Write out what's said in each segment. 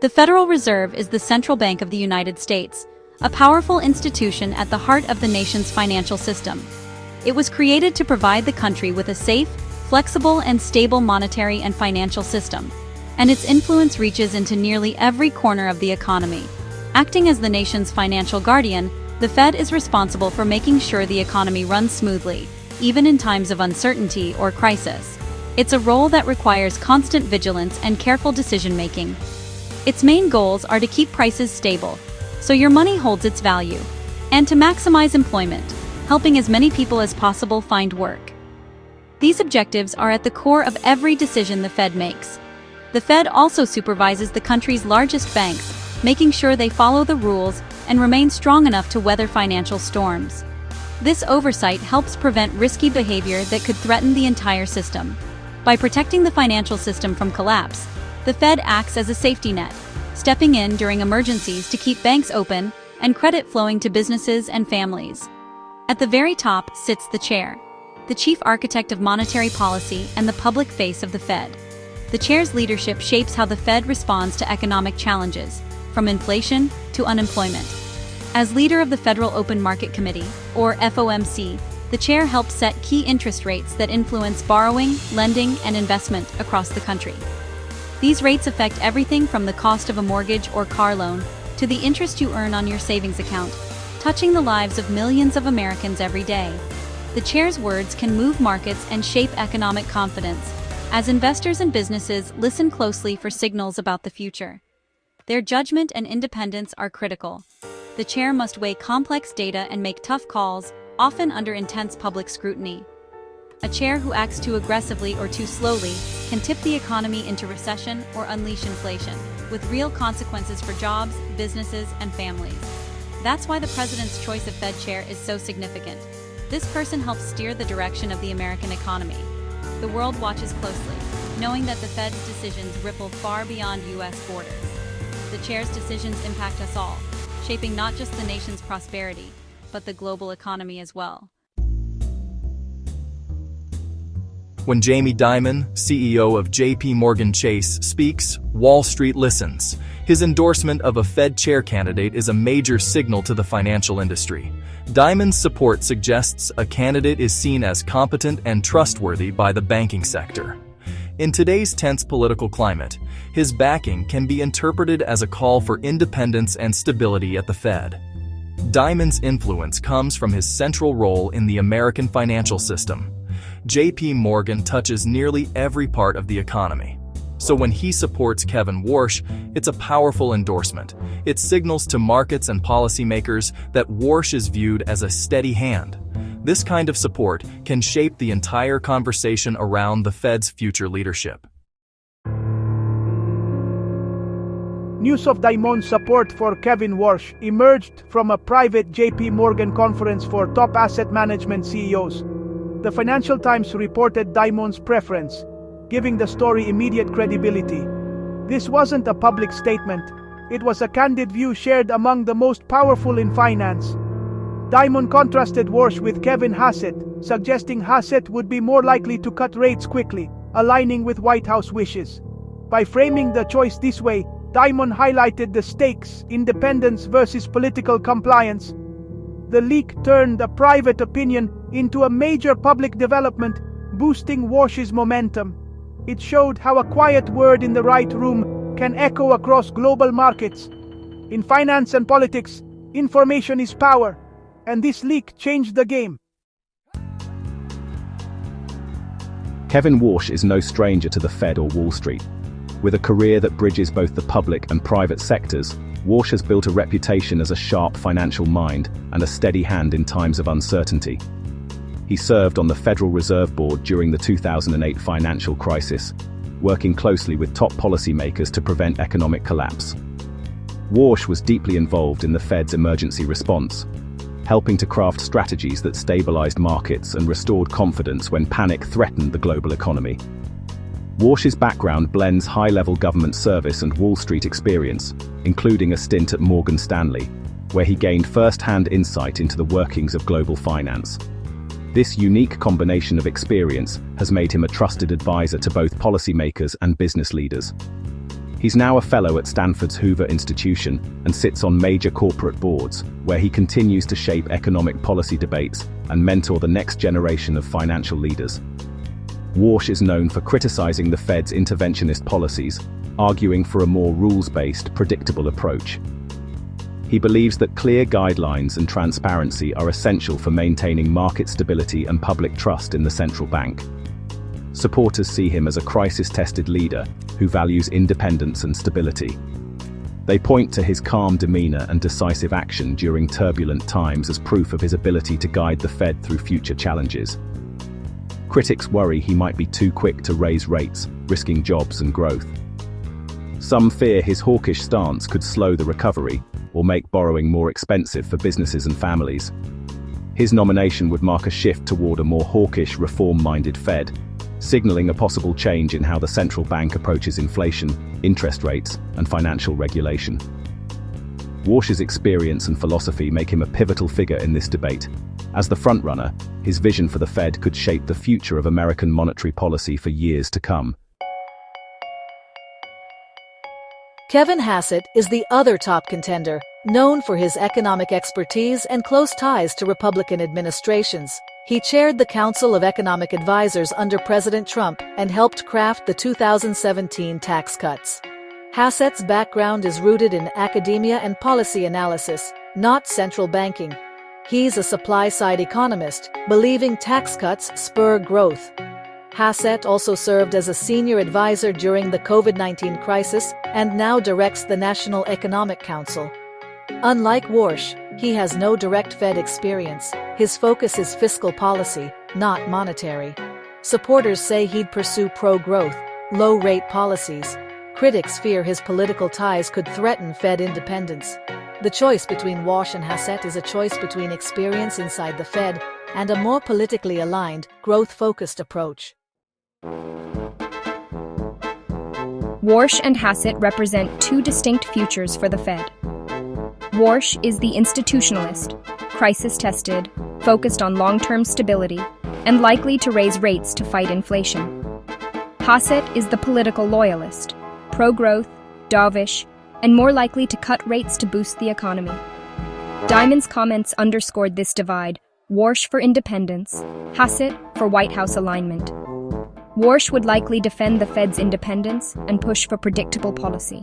The Federal Reserve is the central bank of the United States, a powerful institution at the heart of the nation's financial system. It was created to provide the country with a safe, flexible, and stable monetary and financial system, and its influence reaches into nearly every corner of the economy. Acting as the nation's financial guardian, the Fed is responsible for making sure the economy runs smoothly, even in times of uncertainty or crisis. It's a role that requires constant vigilance and careful decision-making. Its main goals are to keep prices stable, so your money holds its value, and to maximize employment, helping as many people as possible find work. These objectives are at the core of every decision the Fed makes. The Fed also supervises the country's largest banks, making sure they follow the rules and remain strong enough to weather financial storms. This oversight helps prevent risky behavior that could threaten the entire system. By protecting the financial system from collapse, the Fed acts as a safety net, stepping in during emergencies to keep banks open and credit flowing to businesses and families. At the very top sits the chair, the chief architect of monetary policy and the public face of the Fed. The chair's leadership shapes how the Fed responds to economic challenges, from inflation to unemployment. As leader of the Federal Open Market Committee, or FOMC, the chair helps set key interest rates that influence borrowing, lending, and investment across the country. These rates affect everything from the cost of a mortgage or car loan to the interest you earn on your savings account, touching the lives of millions of Americans every day. The chair's words can move markets and shape economic confidence, as investors and businesses listen closely for signals about the future. Their judgment and independence are critical. The chair must weigh complex data and make tough calls, often under intense public scrutiny. A chair who acts too aggressively or too slowly can tip the economy into recession or unleash inflation, with real consequences for jobs, businesses, and families. That's why the president's choice of Fed chair is so significant. This person helps steer the direction of the American economy. The world watches closely, knowing that the Fed's decisions ripple far beyond U.S. borders. The chair's decisions impact us all, shaping not just the nation's prosperity, but the global economy as well. When Jamie Dimon, CEO of JPMorgan Chase, speaks, Wall Street listens. His endorsement of a Fed chair candidate is a major signal to the financial industry. Dimon's support suggests a candidate is seen as competent and trustworthy by the banking sector. In today's tense political climate, his backing can be interpreted as a call for independence and stability at the Fed. Dimon's influence comes from his central role in the American financial system. JP Morgan touches nearly every part of the economy. So when he supports Kevin Warsh, it's a powerful endorsement. It signals to markets and policymakers that Warsh is viewed as a steady hand. This kind of support can shape the entire conversation around the Fed's future leadership. News of Dimon's support for Kevin Warsh emerged from a private JP Morgan conference for top asset management CEOs. The Financial Times reported Dimon's preference, giving the story immediate credibility. This wasn't a public statement. It was a candid view shared among the most powerful in finance. Dimon contrasted Warsh with Kevin Hassett, suggesting Hassett would be more likely to cut rates quickly, aligning with White House wishes. By framing the choice this way, Dimon highlighted the stakes: independence versus political compliance. The leak turned a private opinion into a major public development, boosting Warsh's momentum. It showed how a quiet word in the right room can echo across global markets. In finance and politics, information is power, and this leak changed the game. Kevin Warsh is no stranger to the Fed or Wall Street. With a career that bridges both the public and private sectors, Warsh has built a reputation as a sharp financial mind and a steady hand in times of uncertainty. He served on the Federal Reserve Board during the 2008 financial crisis, working closely with top policymakers to prevent economic collapse. Warsh was deeply involved in the Fed's emergency response, helping to craft strategies that stabilized markets and restored confidence when panic threatened the global economy. Warsh's background blends high-level government service and Wall Street experience, including a stint at Morgan Stanley, where he gained first-hand insight into the workings of global finance. This unique combination of experience has made him a trusted advisor to both policymakers and business leaders. He's now a fellow at Stanford's Hoover Institution and sits on major corporate boards, where he continues to shape economic policy debates and mentor the next generation of financial leaders. Warsh is known for criticizing the Fed's interventionist policies, arguing for a more rules-based, predictable approach. He believes that clear guidelines and transparency are essential for maintaining market stability and public trust in the central bank. Supporters see him as a crisis-tested leader who values independence and stability. They point to his calm demeanor and decisive action during turbulent times as proof of his ability to guide the Fed through future challenges. Critics worry he might be too quick to raise rates, risking jobs and growth. Some fear his hawkish stance could slow the recovery or make borrowing more expensive for businesses and families. His nomination would mark a shift toward a more hawkish, reform-minded Fed, signaling a possible change in how the central bank approaches inflation, interest rates, and financial regulation. Warsh's experience and philosophy make him a pivotal figure in this debate. As the frontrunner, his vision for the Fed could shape the future of American monetary policy for years to come. Kevin Hassett is the other top contender, known for his economic expertise and close ties to Republican administrations. He chaired the Council of Economic Advisors under President Trump and helped craft the 2017 tax cuts. Hassett's background is rooted in academia and policy analysis, not central banking. He's a supply-side economist, believing tax cuts spur growth. Hassett also served as a senior advisor during the COVID-19 crisis and now directs the National Economic Council. Unlike Warsh, he has no direct Fed experience. His focus is fiscal policy, not monetary. Supporters say he'd pursue pro-growth, low-rate policies. Critics fear his political ties could threaten Fed independence. The choice between Warsh and Hassett is a choice between experience inside the Fed and a more politically aligned, growth-focused approach. Warsh and Hassett represent two distinct futures for the Fed. Warsh is the institutionalist, crisis-tested, focused on long-term stability, and likely to raise rates to fight inflation. Hassett is the political loyalist, pro-growth, dovish, and more likely to cut rates to boost the economy. Dimon's comments underscored this divide: Warsh for independence, Hassett for White House alignment. Warsh would likely defend the Fed's independence and push for predictable policy.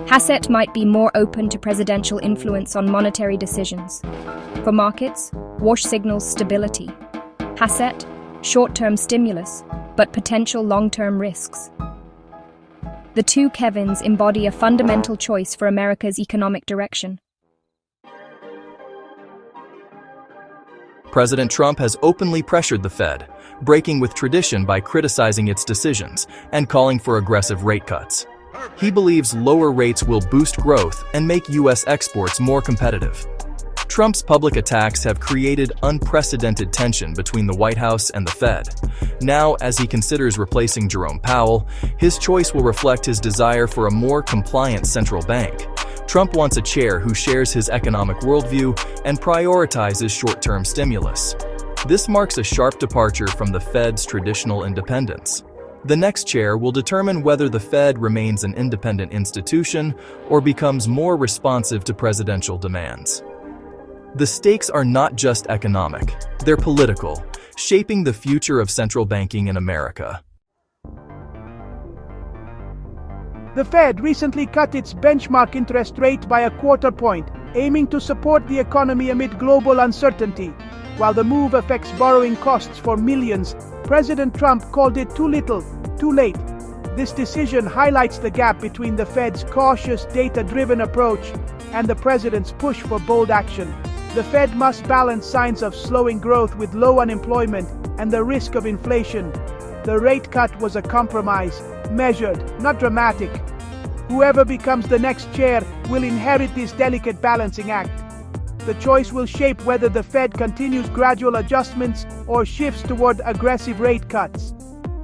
Hassett might be more open to presidential influence on monetary decisions. For markets, Warsh signals stability. Hassett, short-term stimulus, but potential long-term risks. The two Kevins embody a fundamental choice for America's economic direction. President Trump has openly pressured the Fed, breaking with tradition by criticizing its decisions and calling for aggressive rate cuts. He believes lower rates will boost growth and make U.S. exports more competitive. Trump's public attacks have created unprecedented tension between the White House and the Fed. Now, as he considers replacing Jerome Powell, his choice will reflect his desire for a more compliant central bank. Trump wants a chair who shares his economic worldview and prioritizes short-term stimulus. This marks a sharp departure from the Fed's traditional independence. The next chair will determine whether the Fed remains an independent institution or becomes more responsive to presidential demands. The stakes are not just economic, they're political, shaping the future of central banking in America. The Fed recently cut its benchmark interest rate by a quarter point, aiming to support the economy amid global uncertainty. While the move affects borrowing costs for millions, President Trump called it too little, too late. This decision highlights the gap between the Fed's cautious, data-driven approach and the president's push for bold action. The Fed must balance signs of slowing growth with low unemployment and the risk of inflation. The rate cut was a compromise, measured, not dramatic. Whoever becomes the next chair will inherit this delicate balancing act. The choice will shape whether the Fed continues gradual adjustments or shifts toward aggressive rate cuts.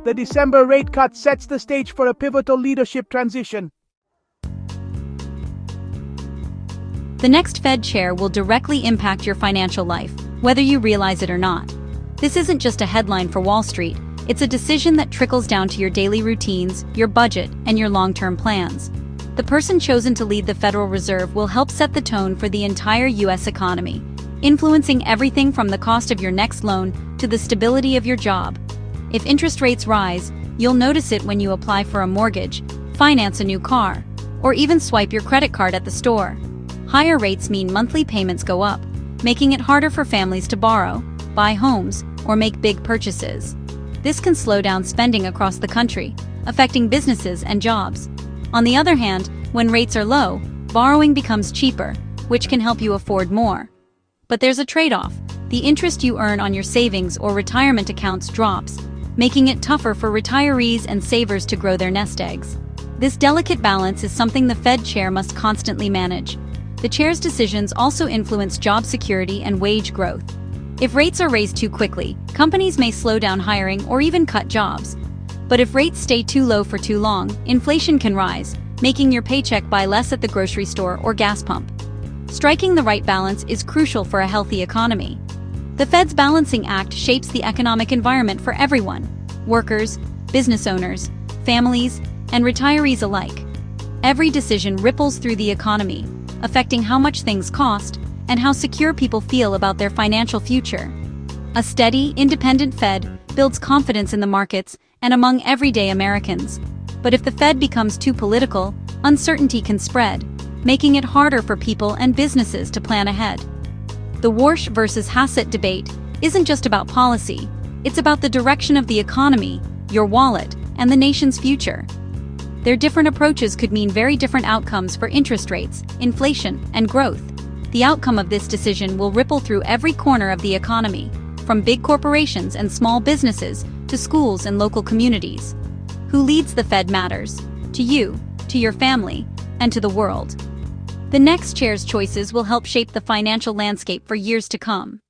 The December rate cut sets the stage for a pivotal leadership transition. The next Fed chair will directly impact your financial life, whether you realize it or not. This isn't just a headline for Wall Street, It's a decision that trickles down to your daily routines, your budget, and your long-term plans. The person chosen to lead the Federal Reserve will help set the tone for the entire U.S. economy, influencing everything from the cost of your next loan to the stability of your job. If interest rates rise, you'll notice it when you apply for a mortgage, finance a new car, or even swipe your credit card at the store. Higher rates mean monthly payments go up, making it harder for families to borrow, buy homes, or make big purchases. This can slow down spending across the country, affecting businesses and jobs. On the other hand, when rates are low, borrowing becomes cheaper, which can help you afford more. But there's a trade-off. The interest you earn on your savings or retirement accounts drops, making it tougher for retirees and savers to grow their nest eggs. This delicate balance is something the Fed chair must constantly manage. The chair's decisions also influence job security and wage growth. If rates are raised too quickly, companies may slow down hiring or even cut jobs. But if rates stay too low for too long, inflation can rise, making your paycheck buy less at the grocery store or gas pump. Striking the right balance is crucial for a healthy economy. The Fed's balancing act shapes the economic environment for everyone: workers, business owners, families, and retirees alike. Every decision ripples through the economy, affecting how much things cost and how secure people feel about their financial future. A steady, independent Fed builds confidence in the markets and among everyday Americans. But if the Fed becomes too political, uncertainty can spread, making it harder for people and businesses to plan ahead. The Warsh versus Hassett debate isn't just about policy, it's about the direction of the economy, your wallet, and the nation's future. Their different approaches could mean very different outcomes for interest rates, inflation, and growth. The outcome of this decision will ripple through every corner of the economy, from big corporations and small businesses to schools and local communities. Who leads the Fed matters, to you, to your family, and to the world. The next chair's choices will help shape the financial landscape for years to come.